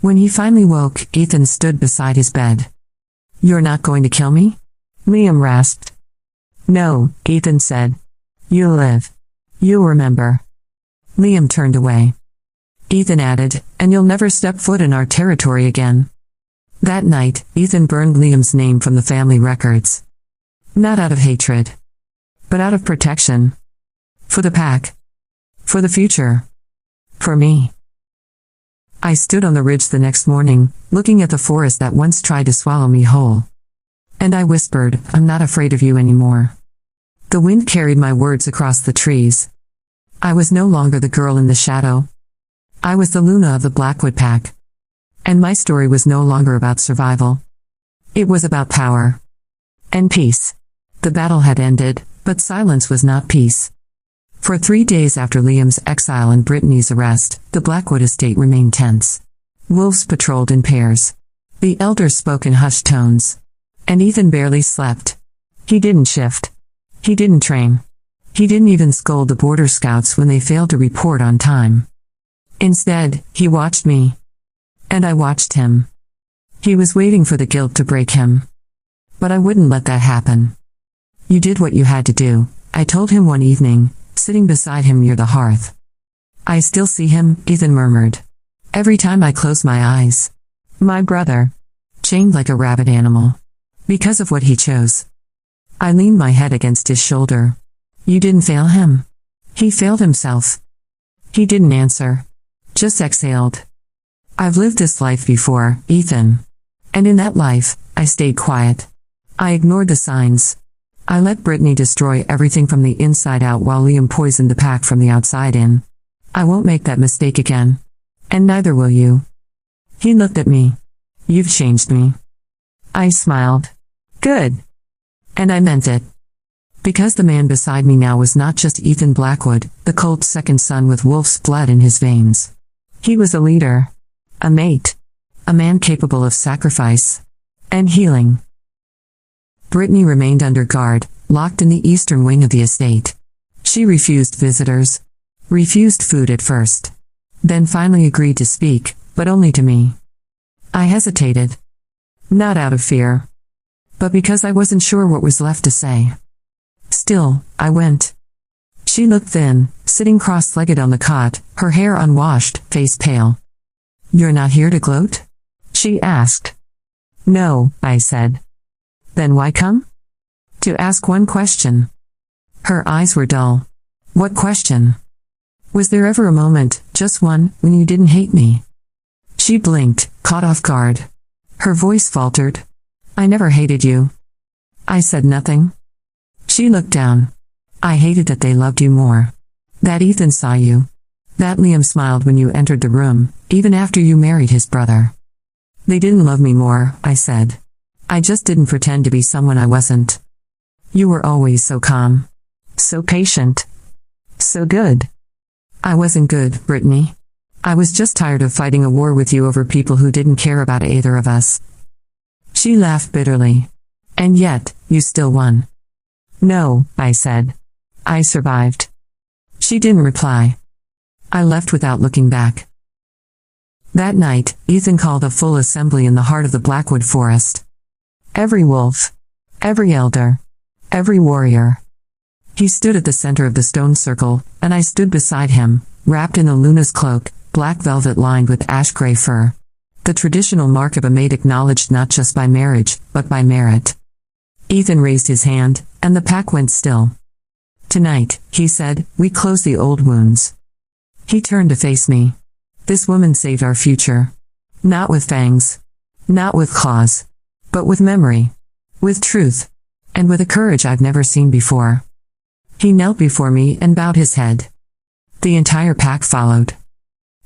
When he finally woke, Ethan stood beside his bed. You're not going to kill me? Liam rasped. No, Ethan said. You'll live. You'll remember. Liam turned away. Ethan added, and you'll never step foot in our territory again. That night, Ethan burned Liam's name from the family records. Not out of hatred. But out of protection. For the pack. For the future. For me. I stood on the ridge the next morning, looking at the forest that once tried to swallow me whole. And I whispered, I'm not afraid of you anymore. The wind carried my words across the trees. I was no longer the girl in the shadow. I was the Luna of the Blackwood pack. And my story was no longer about survival. It was about power. And peace. The battle had ended, But silence was not peace. For 3 days after Liam's exile and Brittany's arrest, the Blackwood estate remained tense. Wolves patrolled in pairs. The elders spoke in hushed tones. And Ethan barely slept. He didn't shift. He didn't train. He didn't even scold the border scouts when they failed to report on time. Instead, he watched me. And I watched him. He was waiting for the guilt to break him. But I wouldn't let that happen. You did what you had to do, I told him one evening, sitting beside him near the hearth. I still see him, Ethan murmured. Every time I close my eyes. My brother. Chained like a rabid animal. Because of what he chose. I leaned my head against his shoulder. You didn't fail him. He failed himself. He didn't answer. Just exhaled. I've lived this life before, Ethan. And in that life, I stayed quiet. I ignored the signs. I let Brittany destroy everything from the inside out while Liam poisoned the pack from the outside in. I won't make that mistake again. And neither will you. He looked at me. You've changed me. I smiled. Good. And I meant it. Because the man beside me now was not just Ethan Blackwood, the cold second son with wolf's blood in his veins. He was a leader. A mate. A man capable of sacrifice. And healing. Brittany remained under guard, locked in the eastern wing of the estate. She refused visitors. Refused food at first. Then finally agreed to speak, but only to me. I hesitated. Not out of fear. But because I wasn't sure what was left to say. Still, I went. She looked thin, sitting cross-legged on the cot, her hair unwashed, face pale. You're not here to gloat? She asked. No, I said. Then why come? To ask one question. Her eyes were dull. What question? Was there ever a moment, just one, when you didn't hate me? She blinked, caught off guard. Her voice faltered. I never hated you. I said nothing. She looked down. I hated that they loved you more. That Ethan saw you. That Liam smiled when you entered the room, even after you married his brother. They didn't love me more, I said. I just didn't pretend to be someone I wasn't. You were always so calm. So patient. So good. I wasn't good, Brittany. I was just tired of fighting a war with you over people who didn't care about either of us. She laughed bitterly. And yet, you still won. No, I said. I survived. She didn't reply. I left without looking back. That night, Ethan called a full assembly in the heart of the Blackwood forest. Every wolf. Every elder. Every warrior. He stood at the center of the stone circle, and I stood beside him, wrapped in a Luna's cloak, black velvet lined with ash-gray fur. The traditional mark of a mate acknowledged not just by marriage, but by merit. Ethan raised his hand, and the pack went still. Tonight, he said, we close the old wounds. He turned to face me. This woman saved our future. Not with fangs. Not with claws. But with memory. With truth. And with a courage I've never seen before. He knelt before me and bowed his head. The entire pack followed.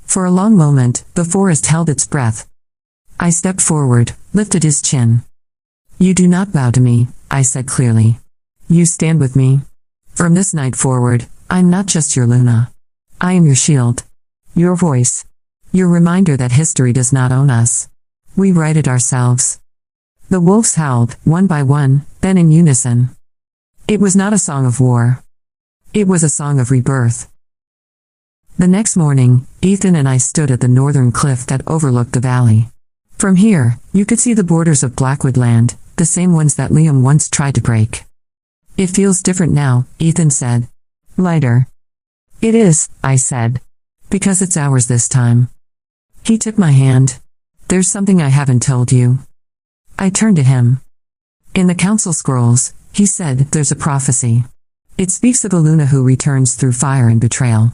For a long moment, the forest held its breath. I stepped forward, lifted his chin. You do not bow to me, I said clearly. You stand with me. From this night forward, I'm not just your Luna. I am your shield. Your voice. Your reminder that history does not own us. We write it ourselves. The wolves howled, one by one, then in unison. It was not a song of war. It was a song of rebirth. The next morning, Ethan and I stood at the northern cliff that overlooked the valley. From here, you could see the borders of Blackwood land, the same ones that Liam once tried to break. It feels different now, Ethan said. Lighter. It is, I said. Because it's ours this time. He took my hand. There's something I haven't told you. I turned to him. In the council scrolls, he said, there's a prophecy. It speaks of a Luna who returns through fire and betrayal.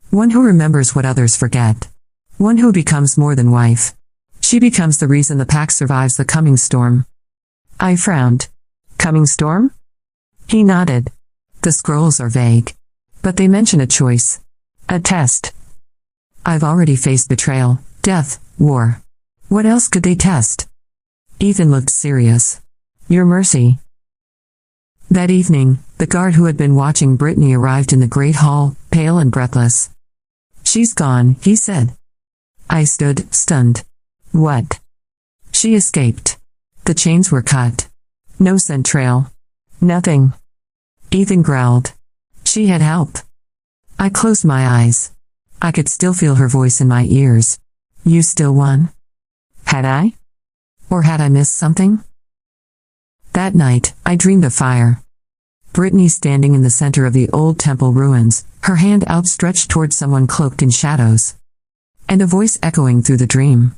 One who remembers what others forget. One who becomes more than wife. She becomes the reason the pack survives the coming storm. I frowned. Coming storm? He nodded. The scrolls are vague. But they mention a choice. A test. I've already faced betrayal, death, war. What else could they test? Ethan looked serious. Your mercy. That evening, The guard who had been watching Brittany arrived in the great hall, pale and breathless. "She's gone," he said. I stood, stunned. What? She escaped. The chains were cut. No scent trail. Nothing. Ethan growled. She had help. I closed my eyes. I could still feel her voice in my ears. "You still won?" Had I? Or had I missed something? That night, I dreamed of fire. Brittany standing in the center of the old temple ruins, her hand outstretched toward someone cloaked in shadows. And a voice echoing through the dream.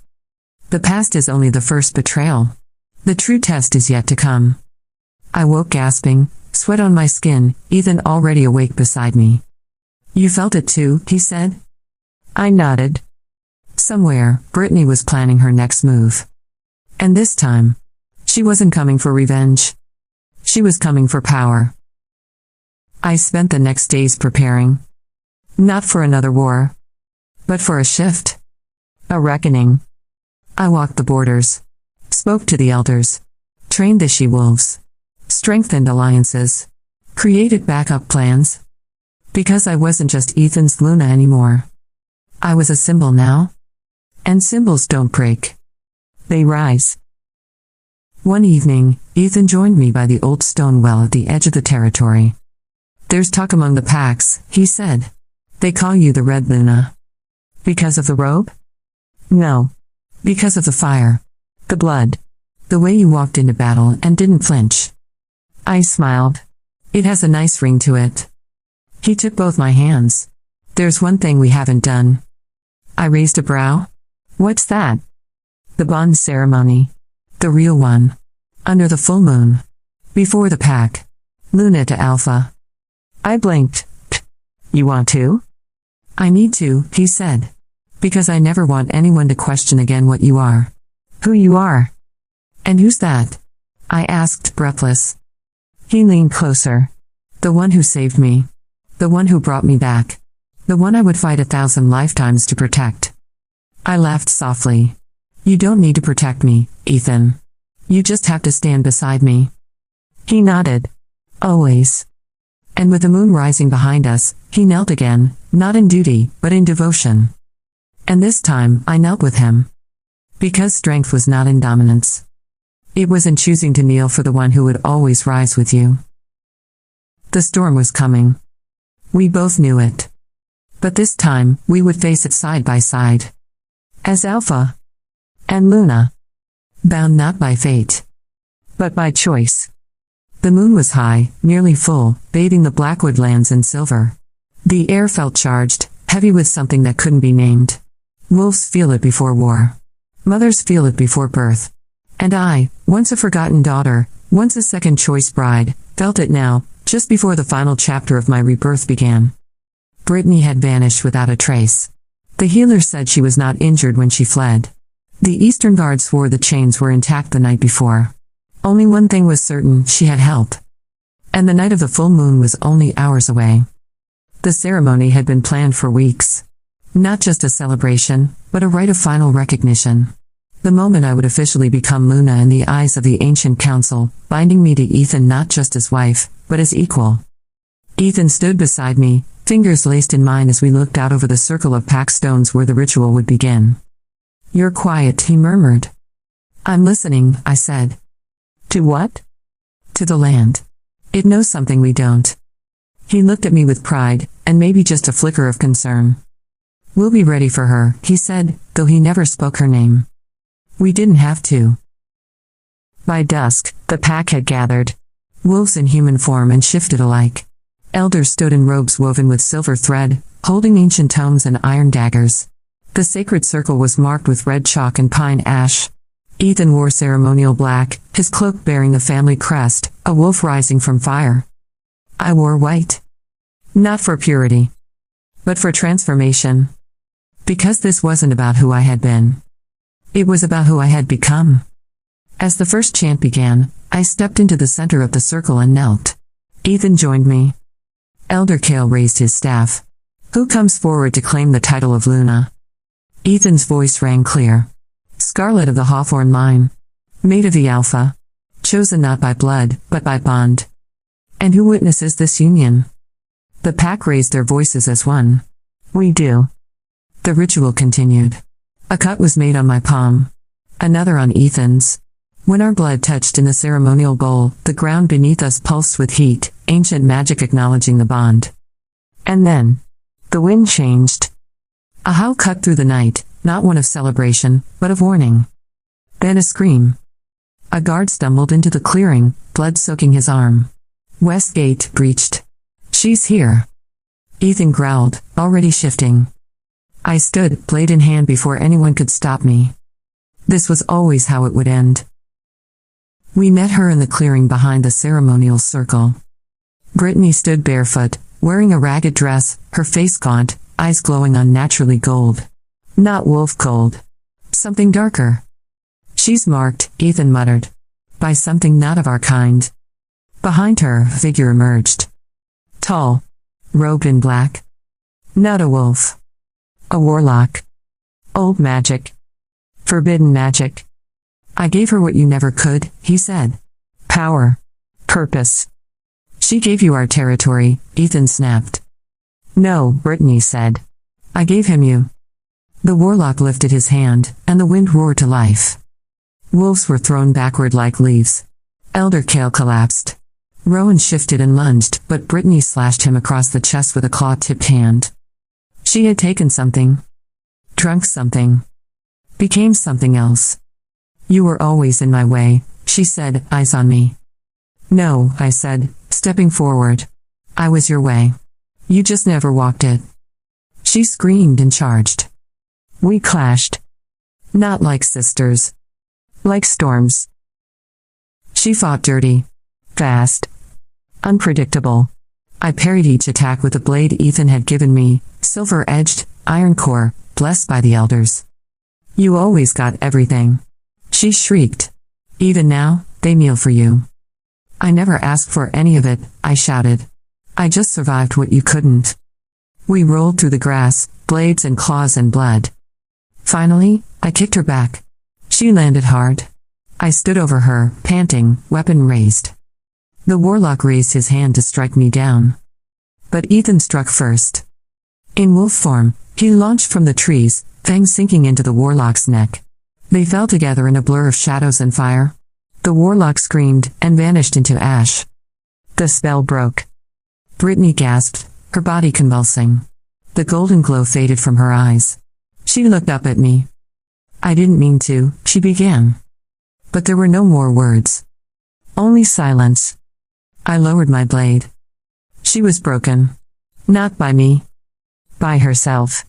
"The past is only the first betrayal. The true test is yet to come." I woke gasping, sweat on my skin, Ethan already awake beside me. "You felt it too," he said. I nodded. Somewhere, Brittany was planning her next move. And this time, she wasn't coming for revenge. She was coming for power. I spent the next days preparing. Not for another war, but for a shift. A reckoning. I walked the borders. Spoke to the elders. Trained the she-wolves. Strengthened alliances. Created backup plans. Because I wasn't just Ethan's Luna anymore. I was a symbol now. And symbols don't break. They rise. One evening, Ethan joined me by the old stone well at the edge of the territory. "There's talk among the packs," he said. "They call you the Red Luna. Because of the robe?" "No. Because of the fire. The blood. The way you walked into battle and didn't flinch." I smiled. "It has a nice ring to it." He took both my hands. "There's one thing we haven't done." I raised a brow. "What's that?" "The bond ceremony. The real one. Under the full moon. Before the pack. Luna to Alpha." I blinked. "You want to?" "I need to," he said. "Because I never want anyone to question again what you are. Who you are." "And who's that?" I asked, breathless. He leaned closer. "The one who saved me. The one who brought me back. The one I would fight 1,000 lifetimes to protect." I laughed softly. "You don't need to protect me, Ethan. You just have to stand beside me." He nodded. "Always." And with the moon rising behind us, he knelt again, not in duty, but in devotion. And this time, I knelt with him. Because strength was not in dominance. It was in choosing to kneel for the one who would always rise with you. The storm was coming. We both knew it. But this time, we would face it side by side. As Alpha. And Luna. Bound not by fate. But by choice. The moon was high, nearly full, bathing the Blackwood lands in silver. The air felt charged, heavy with something that couldn't be named. Wolves feel it before war. Mothers feel it before birth. And I, once a forgotten daughter, once a second-choice bride, felt it now, just before the final chapter of my rebirth began. Brittany had vanished without a trace. The healer said she was not injured when she fled. The Eastern Guard swore the chains were intact the night before. Only one thing was certain, she had help. And the night of the full moon was only hours away. The ceremony had been planned for weeks. Not just a celebration, but a rite of final recognition. The moment I would officially become Luna in the eyes of the ancient council, binding me to Ethan not just as wife, but as equal. Ethan stood beside me, fingers laced in mine as we looked out over the circle of packed stones where the ritual would begin. "You're quiet," he murmured. "I'm listening," I said. "To what?" "To the land. It knows something we don't." He looked at me with pride, and maybe just a flicker of concern. "We'll be ready for her," he said, though he never spoke her name. We didn't have to. By dusk, the pack had gathered. Wolves in human form and shifted alike. Elders stood in robes woven with silver thread, holding ancient tomes and iron daggers. The sacred circle was marked with red chalk and pine ash. Ethan wore ceremonial black, his cloak bearing the family crest, a wolf rising from fire. I wore white. Not for purity, but for transformation. Because this wasn't about who I had been. It was about who I had become. As the first chant began, I stepped into the center of the circle and knelt. Ethan joined me. Elder Kale raised his staff. "Who comes forward to claim the title of Luna?" Ethan's voice rang clear. "Scarlet of the Hawthorn line. Mate of the Alpha. Chosen not by blood, but by bond." And who witnesses this union? The pack raised their voices as one. We do. The ritual continued. A cut was made on my palm. Another on Ethan's. When our blood touched in the ceremonial bowl, the ground beneath us pulsed with heat, ancient magic acknowledging the bond. And then, the wind changed. A howl cut through the night, not one of celebration, but of warning. Then a scream. A guard stumbled into the clearing, blood soaking his arm. Westgate breached. She's here. Ethan growled, already shifting. I stood, blade in hand, before anyone could stop me. This was always how it would end. We met her in the clearing behind the ceremonial circle. Brittany stood barefoot, wearing a ragged dress, her face gaunt, eyes glowing unnaturally gold. Not wolf gold. Something darker. She's marked, Ethan muttered. By something not of our kind. Behind her, a figure emerged. Tall. Robed in black. Not a wolf. A warlock. Old magic. Forbidden magic. I gave her what you never could, he said. Power. Purpose. She gave you our territory, Ethan snapped. No, Brittany said. I gave him you. The warlock lifted his hand, and the wind roared to life. Wolves were thrown backward like leaves. Elder Kale collapsed. Rowan shifted and lunged, but Brittany slashed him across the chest with a claw-tipped hand. She had taken something. Drunk something. Became something else. You were always in my way, she said, eyes on me. No, I said, stepping forward. I was your way. You just never walked it. She screamed and charged. We clashed. Not like sisters. Like storms. She fought dirty. Fast. Unpredictable. I parried each attack with a blade Ethan had given me, silver-edged, iron core, blessed by the elders. You always got everything. She shrieked. Even now, they kneel for you. I never asked for any of it, I shouted. I just survived what you couldn't. We rolled through the grass, blades and claws and blood. Finally, I kicked her back. She landed hard. I stood over her, panting, weapon raised. The warlock raised his hand to strike me down. But Ethan struck first. In wolf form, he launched from the trees, fangs sinking into the warlock's neck. They fell together in a blur of shadows and fire. The warlock screamed and vanished into ash. The spell broke. Brittany gasped, her body convulsing. The golden glow faded from her eyes. She looked up at me. I didn't mean to, she began. But there were no more words. Only silence. I lowered my blade. She was broken. Not by me. By herself.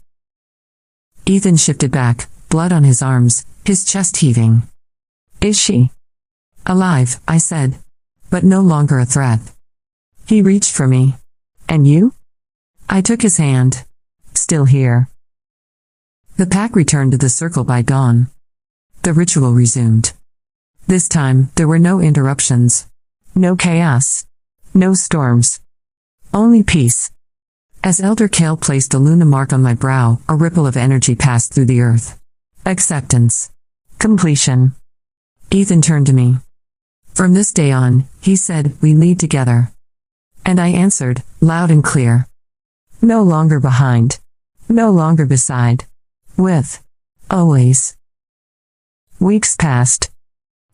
Ethan shifted back, blood on his arms, his chest heaving. Is she? Alive, I said. But no longer a threat. He reached for me. And you? I took his hand. Still here. The pack returned to the circle by dawn. The ritual resumed. This time, there were no interruptions. No chaos. No storms. Only peace. As Elder Kale placed a luna mark on my brow, a ripple of energy passed through the earth. Acceptance. Completion. Ethan turned to me. From this day on, he said, we lead together. And I answered, loud and clear. No longer behind. No longer beside. With. Always. Weeks passed.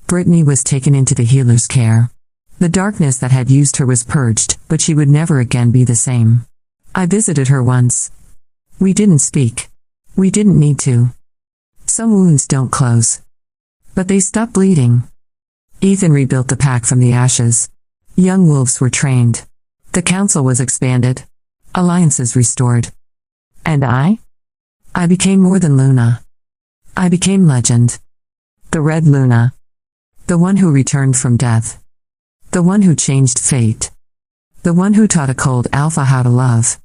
Brittany was taken into the healer's care. The darkness that had used her was purged, but she would never again be the same. I visited her once. We didn't speak. We didn't need to. Some wounds don't close. But they stopped bleeding. Ethan rebuilt the pack from the ashes. Young wolves were trained. The council was expanded. Alliances restored. And I? I became more than Luna. I became legend. The Red Luna. The one who returned from death. The one who changed fate. The one who taught a cold alpha how to love.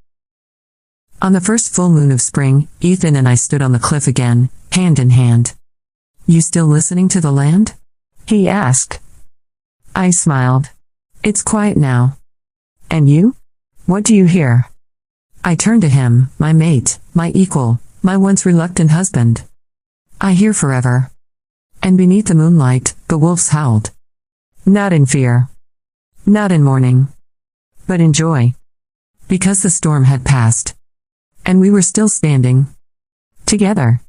On the first full moon of spring, Ethan and I stood on the cliff again, hand in hand. You still listening to the land? He asked. I smiled. It's quiet now. And you? What do you hear? I turned to him, my mate, my equal, my once reluctant husband. I hear forever. And beneath the moonlight, the wolves howled. Not in fear. Not in mourning. but in joy. Because the storm had passed. And we were still standing together.